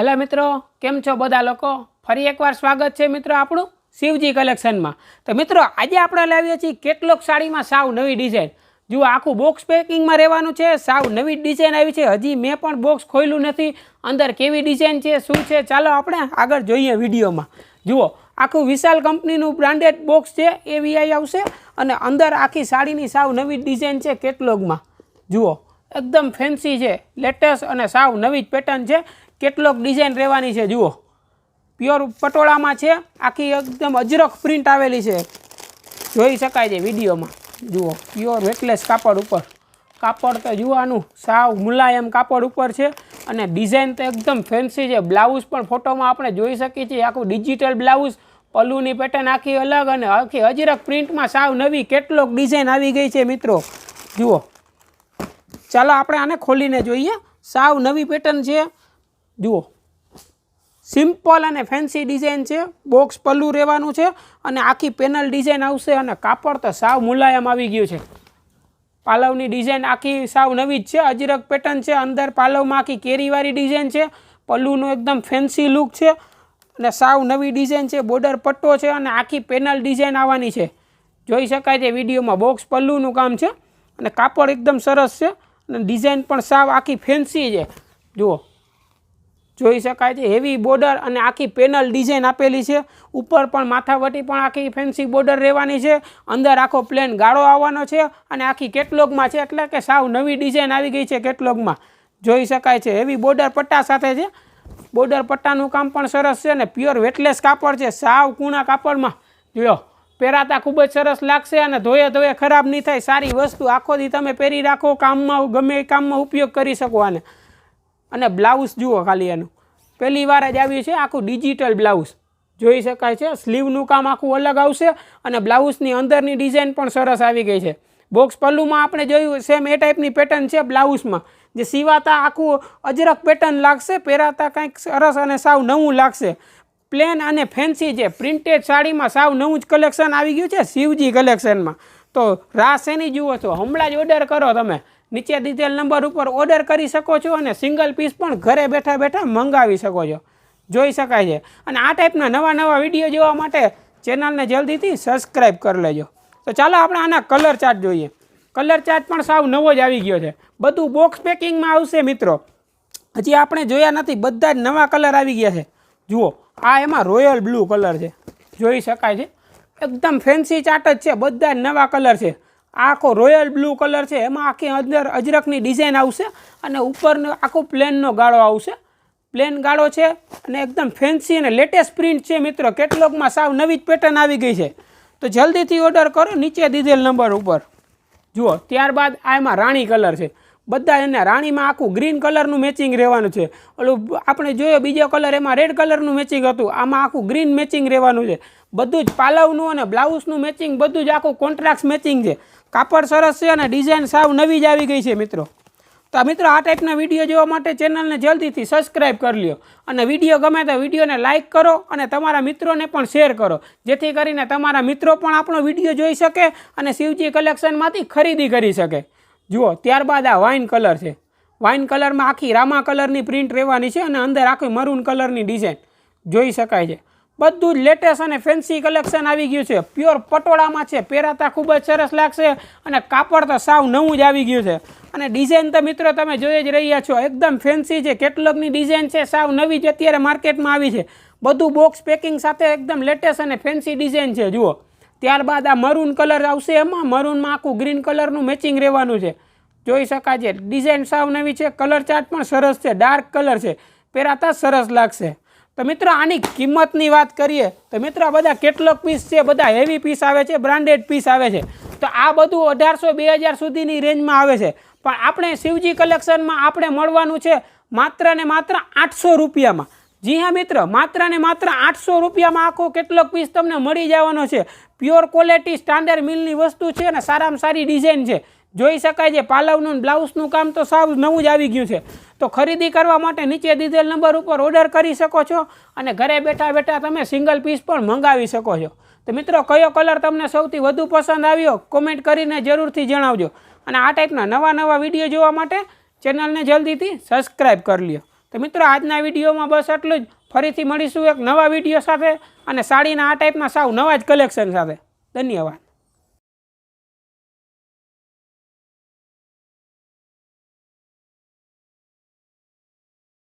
Hello मित्रों, केम छो बधा लोको। फरी एकवार स्वागत है मित्रों आपणुं शिवजी कलेक्शन में। तो मित्रों आज आपणे लाव्या छीए केटलॉग साड़ी में साव नवी डिजाइन। जो आखू बॉक्स पेकिंग में रहेवानुं छे। साव नवी डिजाइन आई छे। हजी मैं पण बॉक्स खोल्युं नथी, अंदर केवी डिजाइन छे शुं छे चालो आपणे आगळ जोईए विडियो में। जुओ आखू विशाल कंपनीनुं ब्रांडेड बॉक्स छे, एवीआई आवशे अने अंदर आखी साड़ीनी साव नवी डिजाइन छे केटलॉग में। जुओ एकदम फैंसी है, लेटेस्ट अने साव नवी पेटर्न है। केटलॉग डिजाइन रहेवानी है। जुओ प्योर पटोळा में है, आखी एकदम अजरक प्रिंट आवेली है, जोई शकाय छे विडियो में। जुओ प्योर वेटलेस कापड़ उपर, कापड़ तो जुओ साव मुलायम कापड़ उपर है अने डिजाइन तो एकदम फैंसी है। ब्लाउज पण फोटो में आपणे जोई शकीए छीए, आखू डिजिटल ब्लाउज, पल्लूनी पेटर्न आखी अलग अने आखी अजरक प्रिंट में साव नवी केटलॉग डिजाइन आवी गई है मित्रों। जुओ चालो आपणे आने खोलीने जोईए। साव नवी पेटर्न है। जुओ सिम्पल अने फैंसी डिजाइन है। बॉक्स पल्लू रहेवानुं छे अने आखी पेनल डिजाइन आवशे अने कापड़ तो साव मुलायम आवी गयुं छे। पालवनी डिजाइन आखी साव नवी ज छे, अजरक पेटर्न है। अंदर पालव में आखी केरीवारी डिजाइन है। पल्लूनो एकदम फैंसी लुक है अने साव नवी डिजाइन है। बॉर्डर पट्टो है अने आखी पेनल डिजाइन आवानी छे, जोई शकाय छे विडियो में। बॉक्स पल्लूनुं काम है अने कापड़ एकदम सरस है अने डिजाइन पण साव आखी फैंसी है। जुओ जोई शकाय छे हेवी बॉर्डर अने आखी पेनल डिजाइन आपेली है। ऊपर पण माथावटी पण आखी फैंसी बॉर्डर रहेवानी है। अंदर आखो प्लेन गाळो आववानो छे अने आखी केटलॉग में है, एटले के साव नवी डिजाइन आवी गई है केटलॉग में। जोई शकाय छे हेवी बॉर्डर पट्टा साथे छे। बॉर्डर पट्टानुं काम पण सरस है अने प्योर वेटलेस कापड़ है। साव कूणा कापड़ में जो પહેરાતા खूब ज सरस लागशे अने धोए धोए खराब नहीं थाय। सारी वस्तु आखो दी तमे પહેરી राखो, काम में गमे काम में उपयोग करी शको आने। अने ब्लाउज जुओ खाली एनुं पहली वार ज आव्युं छे आखुं डिजिटल ब्लाउज, जोई शकाय छे। स्लीवनुं काम आखुं अलग आवशे अने ब्लाउजनी अंदरनी डिजाइन पण सरस आवी गई है। बॉक्स पल्लू में आपणे जोयुं सेम ए टाइपनी पेटर्न है। ब्लाउज में जे सीवाता आखुं अजरक पेटर्न लागशे, પહેરાતા कंईक सरस अने साव नवुं लागशे। प्लेन अने फैंसी है प्रिंटेड साड़ी में साव नवुं ज कलेक्शन आवी गयुं छे शिवजी कलेक्शन में। तो राह शेनी जुओ छो, हमणां ज ऑर्डर करो। तमे नीचे दीधेल नंबर पर ऑर्डर करी शको छो अने सिंगल पीस पण घरे बैठा बैठा मंगावी शको छो, जोई शकाय छे। अने आ टाइपना नवा नवा विडियो जोवा माटे चेनलने जल्दीथी सब्सक्राइब कर लेजो। तो चालो आपणे आना कलर चार्ट जोईए। कलर चार्ट पण साव नवो ज आवी गयो छे। बधुं बॉक्स पेकिंग में आवशे मित्रों। हजी आपणे जोया नथी, बधा ज नवा कलर आवी गया छे। जुओ आ एमां रॉयल ब्लू कलर है, जोई शकाय छे। एकदम फैंसी चार्ट ज छे, बधा नवा कलर है। आखो रॉयल ब्लू कलर है, एमां आखी अंदर अजरकनी डिजाइन आवशे अने ऊपर आखो प्लेननो गाळो आवशे। प्लेन गाळो है अने एकदम फैंसी अने लेटेस्ट प्रिंट है मित्रों। केटलॉग में साव नवी पेटर्न आवी गई है। तो जल्दी थी ऑर्डर करो नीचे दीधेल नंबर पर। जुओ त्यारबाद आ एमां राणी कलर है। बधा एने राणी में आखू ग्रीन कलरनु मैचिंग रहेवानुं छे। ओलू आपणे जोयो बीजो कलर एमां रेड कलरनु मैचिंग हतुं, आमां आखू ग्रीन मैचिंग रहेवानुं छे। बधुं ज पालवनुं अने ब्लाउजनुं मैचिंग बधुं ज आखुं कॉन्ट्रास्ट मैचिंग छे। कापड़ सरस है अने डिजाइन साव नवी ज आवी गई है मित्रों। तो मित्रों आ टाइपना विडियो जोवा माटे चेनलने जल्दीथी सब्सक्राइब कर लियो अने विडियो गमे तो विडियोने लाइक करो अने तमारा मित्रोने पण शेर करो, जेथी करीने तमारा मित्रों पण आपणो विडियो जोई शके अने शिवजी कलेक्शनमांथी खरीदी करी शके। जुओ त्यारबाद आ वाइन कलर है। वाइन कलर में आखी रामा कलरनी प्रिंट रहेवानी छे अने अंदर आखी मरून कलरनी डिजाइन जोई शकाय छे। बधुं ज लेटेस्ट अने फैंसी कलेक्शन आवी गयुं छे। प्योर पटोळा में छे, પહેરાતા खूब ज सरस लागशे अने कापड़ तो साव नवुं ज आवी गयुं छे। अने डिजाइन तो मित्रों तमे जोई ज रह्या छो, एकदम फैंसी छे। केटलॉगनी डिजाइन छे, साव नवी ज अत्यारे मार्केट में आवी छे। बधुं बॉक्स पेकिंग साथे एकदम लेटेस्ट अने फैंसी डिजाइन छे। जुओ त्यारबाद आ मरून कलर आवशे, एमां मरून में आखुं ग्रीन कलरनुं मैचिंग रहेवानुं छे, जोई शकाय छे। डिजाइन साव नवी छे। कलर चार्ट पण सरस छे, डार्क कलर छे, પહેરાતા સરસ लागशे। तो मित्रों आनी किंमतनी वात करीए तो मित्रों बधा केटलॉग पीस छे, बधा हेवी पीस आवे छे, ब्रांडेड पीस आवे छे। तो आ बधुं 1800-2000 सुधीनी रेंज में आवे छे। पण आपणे शिवजी कलेक्शन में आपणे मळवानुं छे मात्र ने मात्र 800 रुपया में। जी हाँ मित्रों, मात्र ने मात्र 800 रुपया में आखो केटलॉग पीस तमने मळी जवानो छे। प्योर क्वॉलिटी स्टान्डर्ड मिलनी वस्तु छे अने सारामां सारी डिजाइन छे, जोई शकाय छे। पालवनुं ब्लाउजनुं काम तो साव नवुं ज आवी गयुं छे। तो खरीदी करवा माटे नीचे दीधेल नंबर पर ऑर्डर करी शको छो अने घरे बैठा बैठा तमे सिंगल पीस पण मंगावी शको छो। तो मित्रों कयो कलर तमने सौथी वधु पसंद आव्यो कॉमेंट करीने जरूरथी जणावजो। अने आ टाइपना नवा नवा विडियो जोवा माटे चेनलने जल्दीथी सब्सक्राइब कर लियो। તો મિત્રો આજના વિડીયોમાં બસ એટલું જ. ફરીથી મળીશું એક નવા વિડીયો સાથે અને સાડીના આ ટાઈપના સાવ નવા જ કલેક્શન સાથે. ધન્યવાદ.